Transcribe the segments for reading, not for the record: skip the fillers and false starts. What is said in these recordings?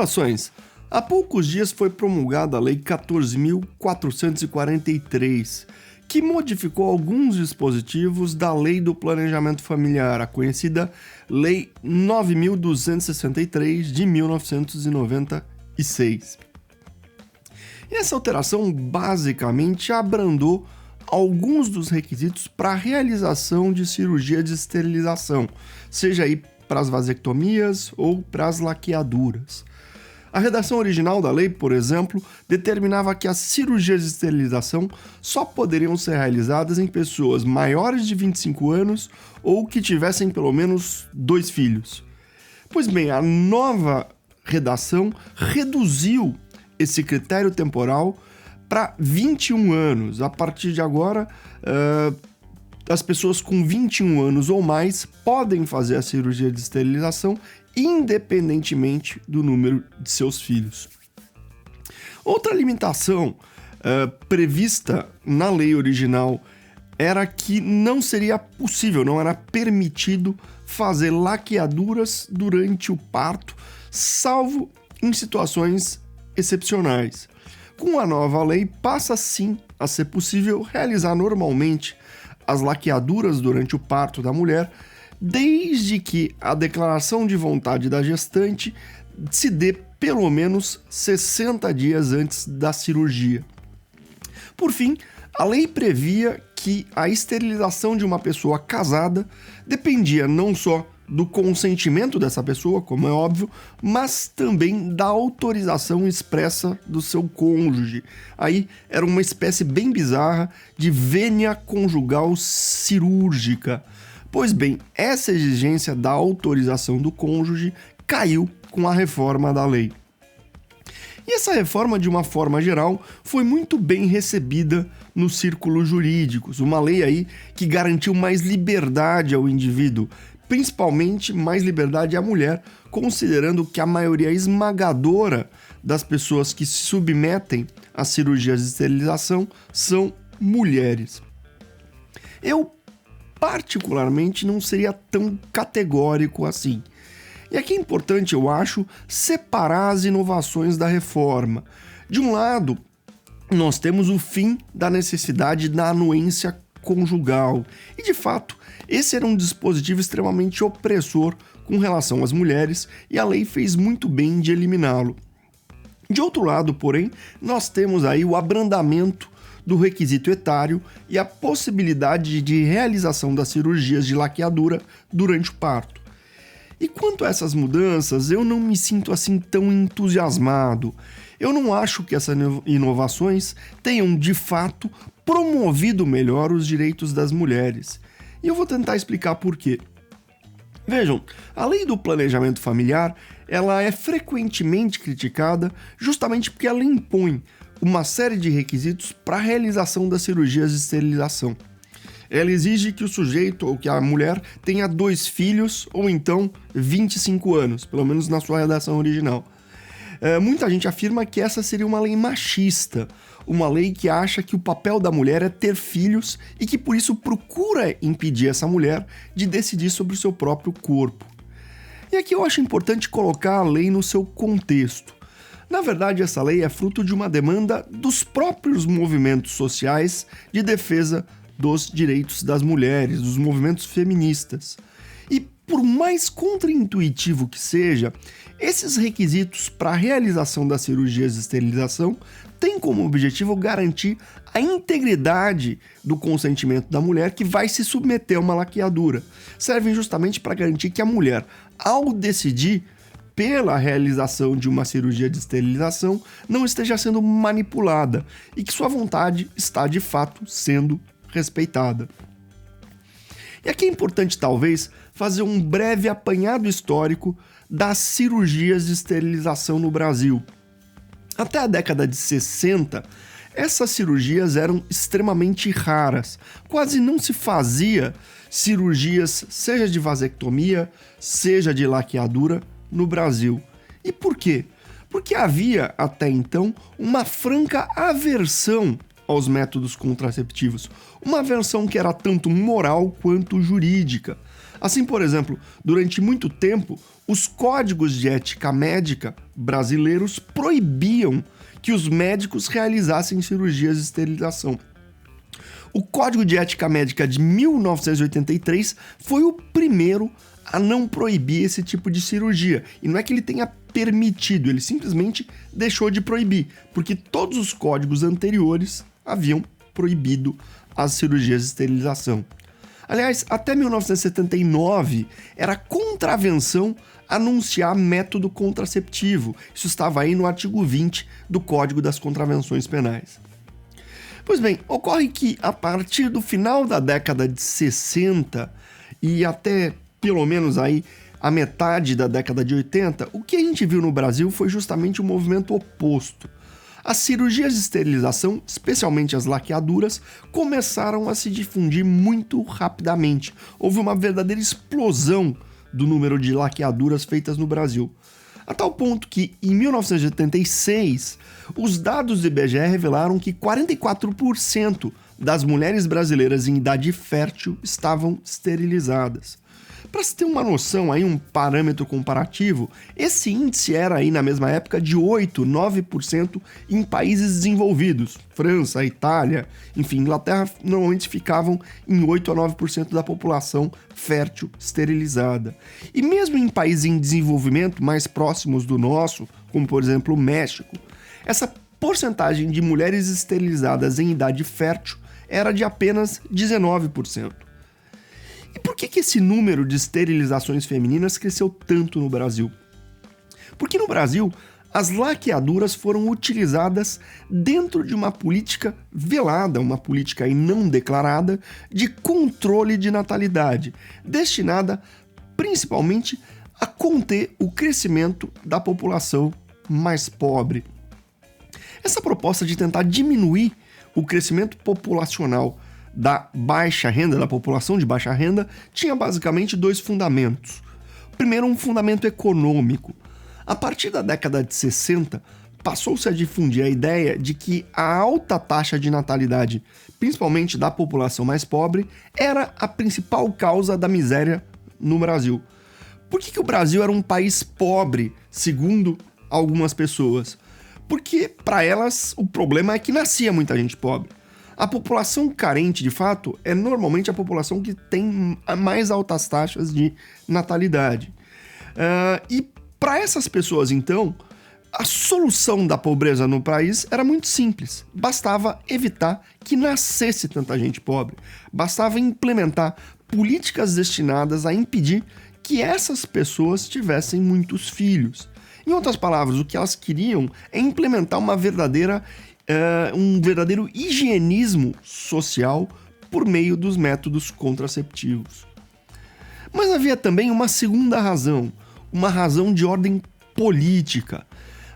Saudações! Há poucos dias foi promulgada a Lei 14.443, que modificou alguns dispositivos da Lei do Planejamento Familiar, a conhecida Lei 9.263 de 1996. E essa alteração basicamente abrandou alguns dos requisitos para a realização de cirurgia de esterilização, seja aí para as vasectomias ou para as laqueaduras. A redação original da lei, por exemplo, determinava que as cirurgias de esterilização só poderiam ser realizadas em pessoas maiores de 25 anos ou que tivessem pelo menos 2 filhos. Pois bem, a nova redação reduziu esse critério temporal para 21 anos. A partir de agora, as pessoas com 21 anos ou mais podem fazer a cirurgia de esterilização independentemente do número de seus filhos. Outra limitação prevista na lei original era que não seria possível, não era permitido fazer laqueaduras durante o parto, salvo em situações excepcionais. Com a nova lei, passa sim a ser possível realizar normalmente as laqueaduras durante o parto da mulher, desde que a declaração de vontade da gestante se dê pelo menos 60 dias antes da cirurgia. Por fim, a lei previa que a esterilização de uma pessoa casada dependia não só do consentimento dessa pessoa, como é óbvio, mas também da autorização expressa do seu cônjuge. Aí era uma espécie bem bizarra de vênia conjugal cirúrgica. Pois bem, essa exigência da autorização do cônjuge caiu com a reforma da lei. E essa reforma, de uma forma geral, foi muito bem recebida nos círculos jurídicos. Uma lei aí que garantiu mais liberdade ao indivíduo, principalmente mais liberdade à mulher, considerando que a maioria esmagadora das pessoas que se submetem às cirurgias de esterilização são mulheres. Eu, particularmente, não seria tão categórico assim. E aqui é importante, eu acho, separar as inovações da reforma. De um lado, nós temos o fim da necessidade da anuência conjugal. E, de fato, esse era um dispositivo extremamente opressor com relação às mulheres e a lei fez muito bem de eliminá-lo. De outro lado, porém, nós temos aí o abrandamento do requisito etário e a possibilidade de realização das cirurgias de laqueadura durante o parto. E quanto a essas mudanças, eu não me sinto assim tão entusiasmado. Eu não acho que essas inovações tenham, de fato, promovido melhor os direitos das mulheres. E eu vou tentar explicar por quê. Vejam, a lei do planejamento familiar, ela é frequentemente criticada justamente porque ela impõe uma série de requisitos para a realização das cirurgias de esterilização. Ela exige que o sujeito ou que a mulher tenha 2 filhos ou então 25 anos, pelo menos na sua redação original. Muita gente afirma que essa seria uma lei machista, uma lei que acha que o papel da mulher é ter filhos e que por isso procura impedir essa mulher de decidir sobre o seu próprio corpo. E aqui eu acho importante colocar a lei no seu contexto. Na verdade, essa lei é fruto de uma demanda dos próprios movimentos sociais de defesa dos direitos das mulheres, dos movimentos feministas. E por mais contraintuitivo que seja, esses requisitos para a realização das cirurgias de esterilização têm como objetivo garantir a integridade do consentimento da mulher que vai se submeter a uma laqueadura. Servem justamente para garantir que a mulher, ao decidir pela realização de uma cirurgia de esterilização, não esteja sendo manipulada e que sua vontade está de fato sendo respeitada. E aqui é importante, talvez, fazer um breve apanhado histórico das cirurgias de esterilização no Brasil. Até a década de 60, essas cirurgias eram extremamente raras. Quase não se fazia cirurgias, seja de vasectomia, seja de laqueadura, no Brasil. E por quê? Porque havia, até então, uma franca aversão aos métodos contraceptivos. Uma aversão que era tanto moral quanto jurídica. Assim, por exemplo, durante muito tempo, os códigos de ética médica brasileiros proibiam que os médicos realizassem cirurgias de esterilização. O Código de Ética Médica de 1983 foi o primeiro a não proibir esse tipo de cirurgia. E não é que ele tenha permitido, ele simplesmente deixou de proibir, porque todos os códigos anteriores haviam proibido as cirurgias de esterilização. Aliás, até 1979 era contravenção anunciar método contraceptivo. Isso estava aí no artigo 20 do Código das Contravenções Penais. Pois bem, ocorre que a partir do final da década de 60 e até pelo menos aí a metade da década de 80, o que a gente viu no Brasil foi justamente o movimento oposto. As cirurgias de esterilização, especialmente as laqueaduras, começaram a se difundir muito rapidamente. Houve uma verdadeira explosão do número de laqueaduras feitas no Brasil. A tal ponto que, em 1986, os dados do IBGE revelaram que 44% das mulheres brasileiras em idade fértil estavam esterilizadas. Para se ter uma noção, aí, um parâmetro comparativo, esse índice era aí na mesma época de 8, 9% em países desenvolvidos. França, Itália, enfim, Inglaterra normalmente ficavam em 8 a 9% da população fértil esterilizada. E mesmo em países em desenvolvimento mais próximos do nosso, como por exemplo o México, essa porcentagem de mulheres esterilizadas em idade fértil era de apenas 19%. E por que esse número de esterilizações femininas cresceu tanto no Brasil? Porque no Brasil, as laqueaduras foram utilizadas dentro de uma política velada, uma política aí não declarada, de controle de natalidade, destinada principalmente a conter o crescimento da população mais pobre. Essa proposta de tentar diminuir o crescimento populacional da baixa renda, da população de baixa renda, tinha basicamente dois fundamentos. Primeiro, um fundamento econômico. A partir da década de 60, passou-se a difundir a ideia de que a alta taxa de natalidade, principalmente da população mais pobre, era a principal causa da miséria no Brasil. Por que o Brasil era um país pobre, segundo algumas pessoas? Porque, para elas, o problema é que nascia muita gente pobre. A população carente, de fato, é normalmente a população que tem mais altas taxas de natalidade. E para essas pessoas, então, a solução da pobreza no país era muito simples. Bastava evitar que nascesse tanta gente pobre. Bastava implementar políticas destinadas a impedir que essas pessoas tivessem muitos filhos. Em outras palavras, o que elas queriam é implementar um verdadeiro higienismo social por meio dos métodos contraceptivos. Mas havia também uma segunda razão, uma razão de ordem política.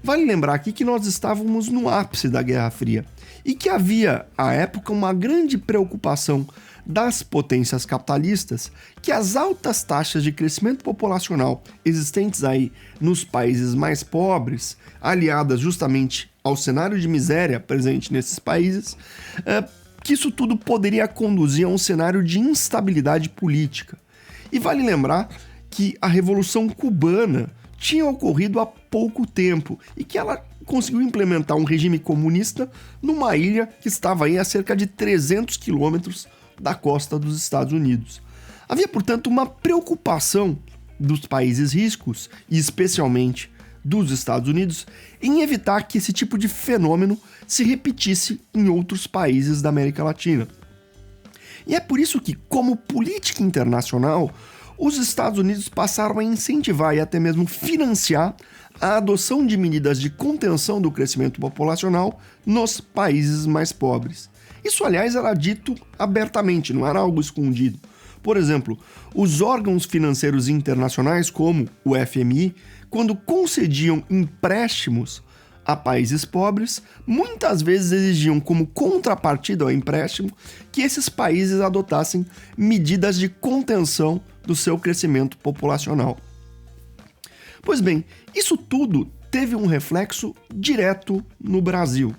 Vale lembrar aqui que nós estávamos no ápice da Guerra Fria e que havia, à época, uma grande preocupação das potências capitalistas que as altas taxas de crescimento populacional existentes aí nos países mais pobres, aliadas justamente ao cenário de miséria presente nesses países, que isso tudo poderia conduzir a um cenário de instabilidade política. E vale lembrar que a Revolução Cubana tinha ocorrido há pouco tempo e que ela conseguiu implementar um regime comunista numa ilha que estava aí a cerca de 300 quilômetros da costa dos Estados Unidos. Havia, portanto, uma preocupação dos países ricos, e especialmente dos Estados Unidos, em evitar que esse tipo de fenômeno se repetisse em outros países da América Latina. E é por isso que, como política internacional, os Estados Unidos passaram a incentivar e até mesmo financiar a adoção de medidas de contenção do crescimento populacional nos países mais pobres. Isso, aliás, era dito abertamente, não era algo escondido. Por exemplo, os órgãos financeiros internacionais, como o FMI, quando concediam empréstimos a países pobres, muitas vezes exigiam como contrapartida ao empréstimo que esses países adotassem medidas de contenção do seu crescimento populacional. Pois bem, isso tudo teve um reflexo direto no Brasil.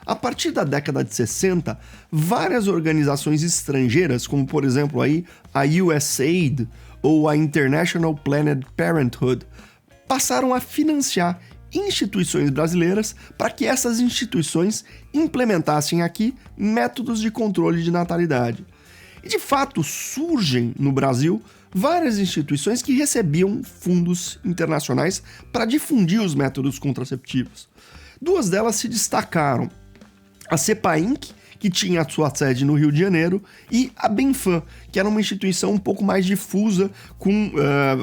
A partir da década de 60, várias organizações estrangeiras, como por exemplo aí a USAID ou a International Planned Parenthood passaram a financiar instituições brasileiras para que essas instituições implementassem aqui métodos de controle de natalidade. E de fato surgem no Brasil várias instituições que recebiam fundos internacionais para difundir os métodos contraceptivos. Duas delas se destacaram: a CEPAINC, que tinha a sua sede no Rio de Janeiro, e a Benfam, que era uma instituição um pouco mais difusa, com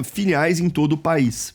filiais em todo o país.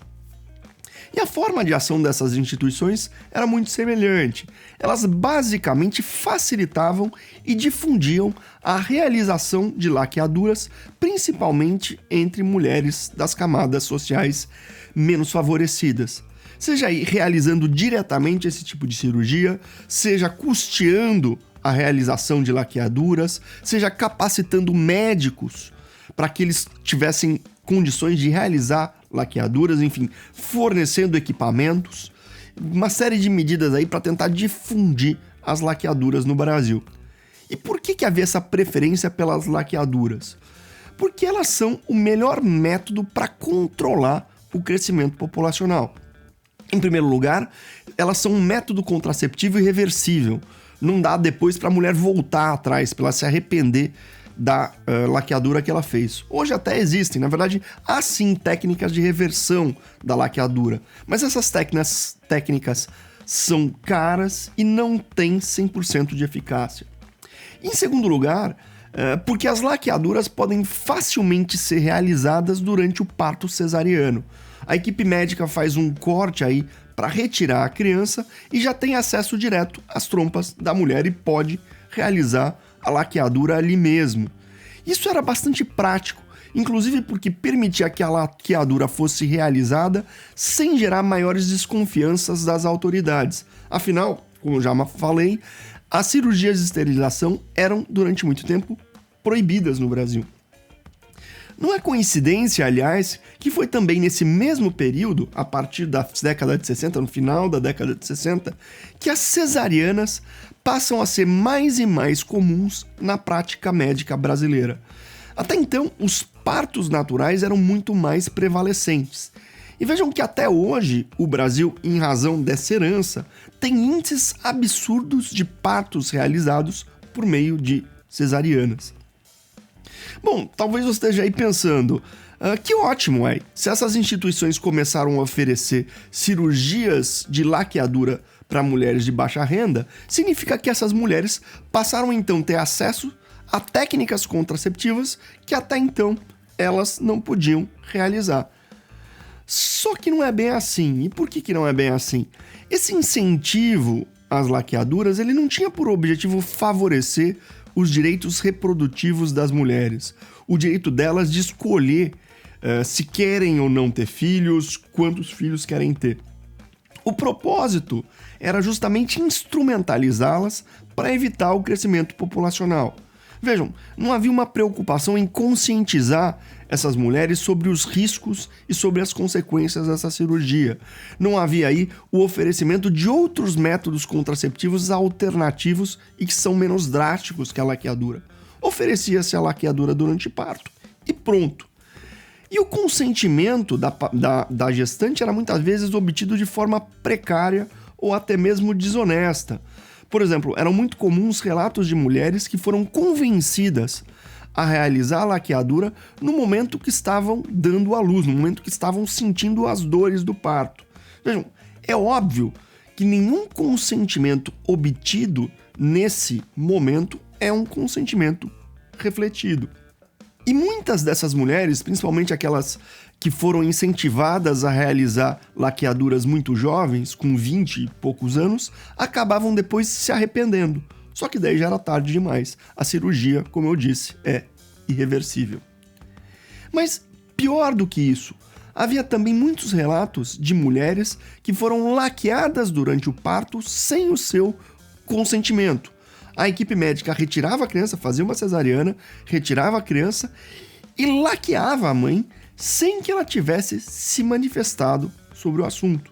E a forma de ação dessas instituições era muito semelhante. Elas basicamente facilitavam e difundiam a realização de laqueaduras, principalmente entre mulheres das camadas sociais menos favorecidas. Seja aí realizando diretamente esse tipo de cirurgia, seja custeando a realização de laqueaduras, seja capacitando médicos para que eles tivessem condições de realizar laqueaduras, enfim, fornecendo equipamentos, uma série de medidas aí para tentar difundir as laqueaduras no Brasil. E por que havia essa preferência pelas laqueaduras? Porque elas são o melhor método para controlar o crescimento populacional. Em primeiro lugar, elas são um método contraceptivo irreversível. Não dá depois para a mulher voltar atrás, para ela se arrepender da laqueadura que ela fez. Hoje até existem, na verdade, há sim técnicas de reversão da laqueadura, mas essas técnicas são caras e não têm 100% de eficácia. Em segundo lugar, porque as laqueaduras podem facilmente ser realizadas durante o parto cesariano. A equipe médica faz um corte aí para retirar a criança e já tem acesso direto às trompas da mulher e pode realizar a laqueadura ali mesmo. Isso era bastante prático, inclusive porque permitia que a laqueadura fosse realizada sem gerar maiores desconfianças das autoridades. Afinal, como eu já falei, as cirurgias de esterilização eram, durante muito tempo, proibidas no Brasil. Não é coincidência, aliás, que foi também nesse mesmo período, a partir da década de 60, no final da década de 60, que as cesarianas passam a ser mais e mais comuns na prática médica brasileira. Até então, os partos naturais eram muito mais prevalecentes. E vejam que até hoje, o Brasil, em razão dessa herança, tem índices absurdos de partos realizados por meio de cesarianas. Bom, talvez você esteja aí pensando, que ótimo, se essas instituições começaram a oferecer cirurgias de laqueadura para mulheres de baixa renda, significa que essas mulheres passaram então a ter acesso a técnicas contraceptivas que até então elas não podiam realizar. Só que não é bem assim. E por que não é bem assim? Esse incentivo às laqueaduras, ele não tinha por objetivo favorecer os direitos reprodutivos das mulheres, o direito delas de escolher se querem ou não ter filhos, quantos filhos querem ter. O propósito era justamente instrumentalizá-las para evitar o crescimento populacional. Vejam, não havia uma preocupação em conscientizar essas mulheres sobre os riscos e sobre as consequências dessa cirurgia. Não havia aí o oferecimento de outros métodos contraceptivos alternativos e que são menos drásticos que a laqueadura. Oferecia-se a laqueadura durante o parto e pronto. E o consentimento da gestante era muitas vezes obtido de forma precária ou até mesmo desonesta. Por exemplo, eram muito comuns relatos de mulheres que foram convencidas a realizar a laqueadura no momento que estavam dando à luz, no momento que estavam sentindo as dores do parto. Vejam, é óbvio que nenhum consentimento obtido nesse momento é um consentimento refletido. E muitas dessas mulheres, principalmente aquelas que foram incentivadas a realizar laqueaduras muito jovens, com 20 e poucos anos, acabavam depois se arrependendo. Só que daí já era tarde demais. A cirurgia, como eu disse, é irreversível. Mas pior do que isso, havia também muitos relatos de mulheres que foram laqueadas durante o parto sem o seu consentimento. A equipe médica retirava a criança, fazia uma cesariana, retirava a criança e laqueava a mãe sem que ela tivesse se manifestado sobre o assunto.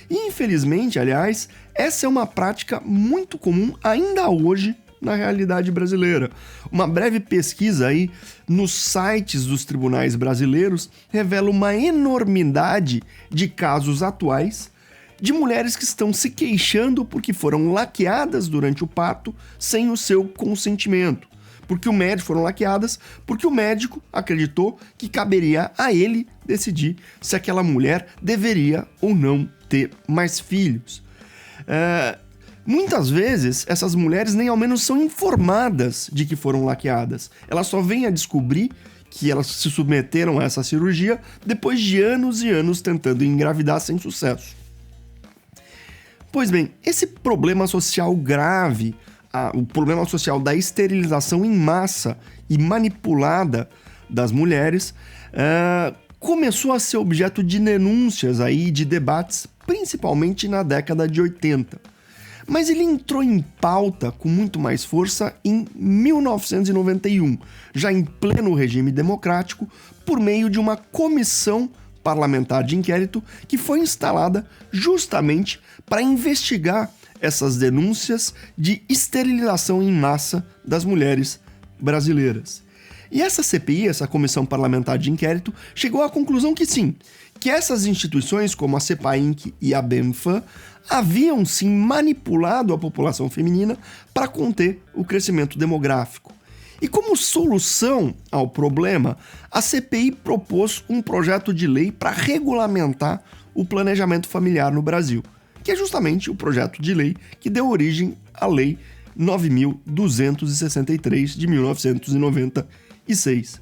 E, infelizmente, aliás, essa é uma prática muito comum ainda hoje na realidade brasileira. Uma breve pesquisa aí nos sites dos tribunais brasileiros revela uma enormidade de casos atuais de mulheres que estão se queixando porque foram laqueadas durante o parto sem o seu consentimento. Foram laqueadas porque o médico acreditou que caberia a ele decidir se aquela mulher deveria ou não ter mais filhos. Muitas vezes, essas mulheres nem ao menos são informadas de que foram laqueadas. Elas só vêm a descobrir que elas se submeteram a essa cirurgia depois de anos e anos tentando engravidar sem sucesso. Pois bem, esse problema social grave, o problema social da esterilização em massa e manipulada das mulheres, começou a ser objeto de denúncias aí, de debates, principalmente na década de 80. Mas ele entrou em pauta com muito mais força em 1991, já em pleno regime democrático, por meio de uma comissão parlamentar de inquérito que foi instalada justamente para investigar essas denúncias de esterilização em massa das mulheres brasileiras. E essa CPI, essa Comissão Parlamentar de Inquérito, chegou à conclusão que sim, que essas instituições como a CEPAINC e a BEMFAM haviam sim manipulado a população feminina para conter o crescimento demográfico. E como solução ao problema, a CPI propôs um projeto de lei para regulamentar o planejamento familiar no Brasil, que é justamente o projeto de lei que deu origem à Lei 9.263 de 1996.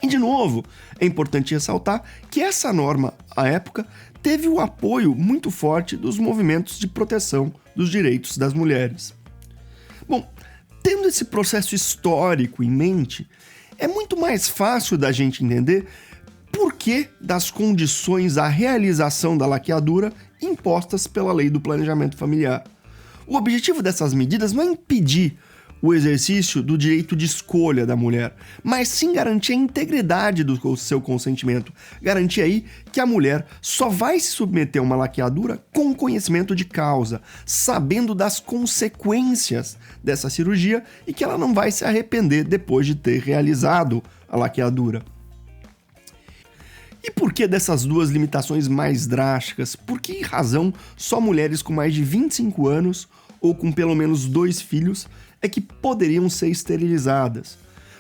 E, de novo, é importante ressaltar que essa norma, à época, teve o apoio muito forte dos movimentos de proteção dos direitos das mulheres. Bom, tendo esse processo histórico em mente, é muito mais fácil da gente entender por que das condições à realização da laqueadura impostas pela Lei do Planejamento Familiar. O objetivo dessas medidas não é impedir o exercício do direito de escolha da mulher, mas sim garantir a integridade do seu consentimento. Garantir aí que a mulher só vai se submeter a uma laqueadura com conhecimento de causa, sabendo das consequências dessa cirurgia e que ela não vai se arrepender depois de ter realizado a laqueadura. E por que dessas duas limitações mais drásticas? Por que razão só mulheres com mais de 25 anos ou com pelo menos 2 filhos é que poderiam ser esterilizadas?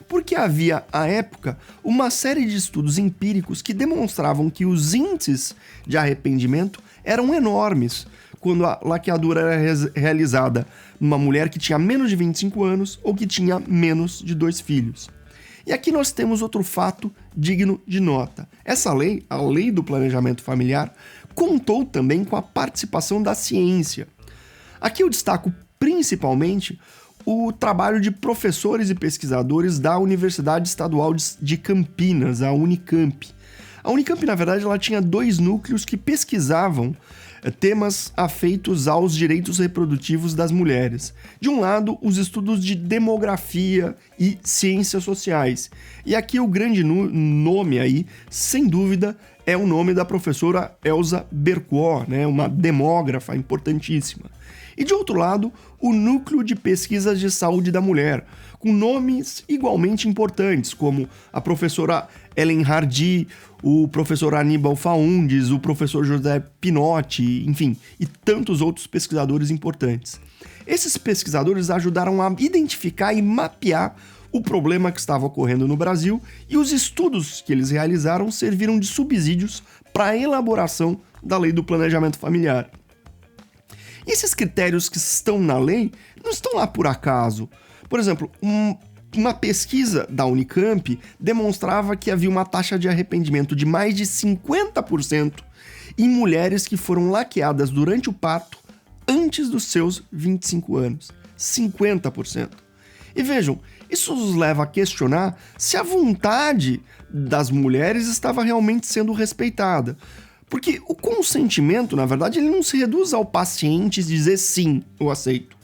Porque havia, à época, uma série de estudos empíricos que demonstravam que os índices de arrependimento eram enormes quando a laqueadura era realizada numa mulher que tinha menos de 25 anos ou que tinha menos de 2 filhos. E aqui nós temos outro fato digno de nota. Essa lei, a Lei do Planejamento Familiar, contou também com a participação da ciência. Aqui eu destaco principalmente o trabalho de professores e pesquisadores da Universidade Estadual de Campinas, a Unicamp. A Unicamp, na verdade, ela tinha 2 núcleos que pesquisavam temas afeitos aos direitos reprodutivos das mulheres. De um lado, os estudos de demografia e ciências sociais. E aqui o grande nome aí, sem dúvida, é o nome da professora Elza Bercourt, né, uma demógrafa importantíssima. E de outro lado, o Núcleo de Pesquisas de Saúde da Mulher, com nomes igualmente importantes, como a professora Ellen Hardy, o professor Aníbal Faundes, o professor José Pinotti, enfim, e tantos outros pesquisadores importantes. Esses pesquisadores ajudaram a identificar e mapear o problema que estava ocorrendo no Brasil, e os estudos que eles realizaram serviram de subsídios para a elaboração da Lei do Planejamento Familiar. E esses critérios que estão na lei não estão lá por acaso. Por exemplo, uma pesquisa da Unicamp demonstrava que havia uma taxa de arrependimento de mais de 50% em mulheres que foram laqueadas durante o parto antes dos seus 25 anos. 50%. E vejam, isso nos leva a questionar se a vontade das mulheres estava realmente sendo respeitada. Porque o consentimento, na verdade, ele não se reduz ao paciente dizer sim, eu aceito.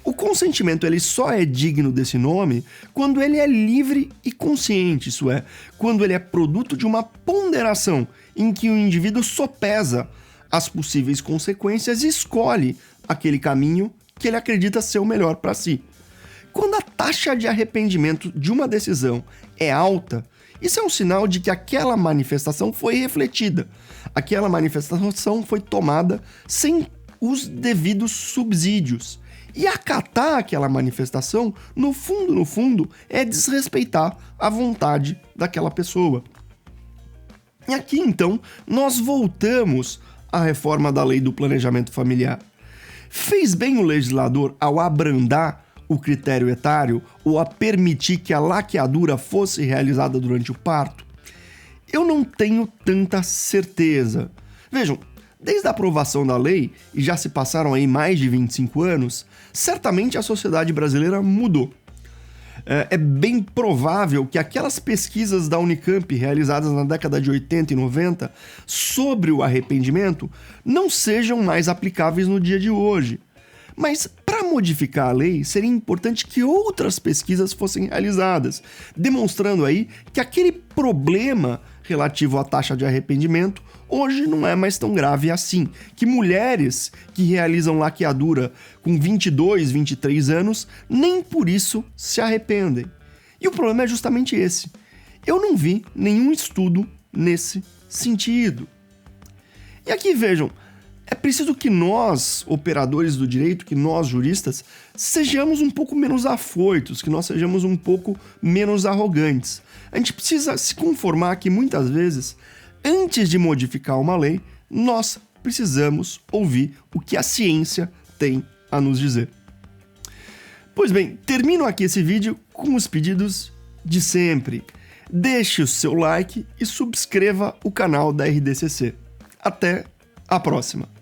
O consentimento ele só é digno desse nome quando ele é livre e consciente, isso é, quando ele é produto de uma ponderação em que o indivíduo sopesa as possíveis consequências e escolhe aquele caminho que ele acredita ser o melhor para si. quando a taxa de arrependimento de uma decisão é alta, isso é um sinal de que aquela manifestação foi refletida, aquela manifestação foi tomada sem os devidos subsídios. E acatar aquela manifestação, no fundo, é desrespeitar a vontade daquela pessoa. E aqui, então, nós voltamos à reforma da lei do planejamento familiar. Fez bem o legislador ao abrandar o critério etário ou a permitir que a laqueadura fosse realizada durante o parto? Eu não tenho tanta certeza. Vejam, desde a aprovação da lei, e já se passaram aí mais de 25 anos, certamente a sociedade brasileira mudou. É bem provável que aquelas pesquisas da Unicamp realizadas na década de 80 e 90 sobre o arrependimento não sejam mais aplicáveis no dia de hoje. Mas para modificar a lei, seria importante que outras pesquisas fossem realizadas, demonstrando aí que aquele problema relativo à taxa de arrependimento hoje não é mais tão grave assim, que mulheres que realizam laqueadura com 22, 23 anos nem por isso se arrependem. E o problema é justamente esse. Eu não vi nenhum estudo nesse sentido. E aqui vejam, é preciso que nós, operadores do direito, que nós, juristas, sejamos um pouco menos afoitos, que nós sejamos um pouco menos arrogantes. A gente precisa se conformar que, muitas vezes, antes de modificar uma lei, nós precisamos ouvir o que a ciência tem a nos dizer. Pois bem, termino aqui esse vídeo com os pedidos de sempre. Deixe o seu like e subscreva o canal da RDCC. Até a próxima!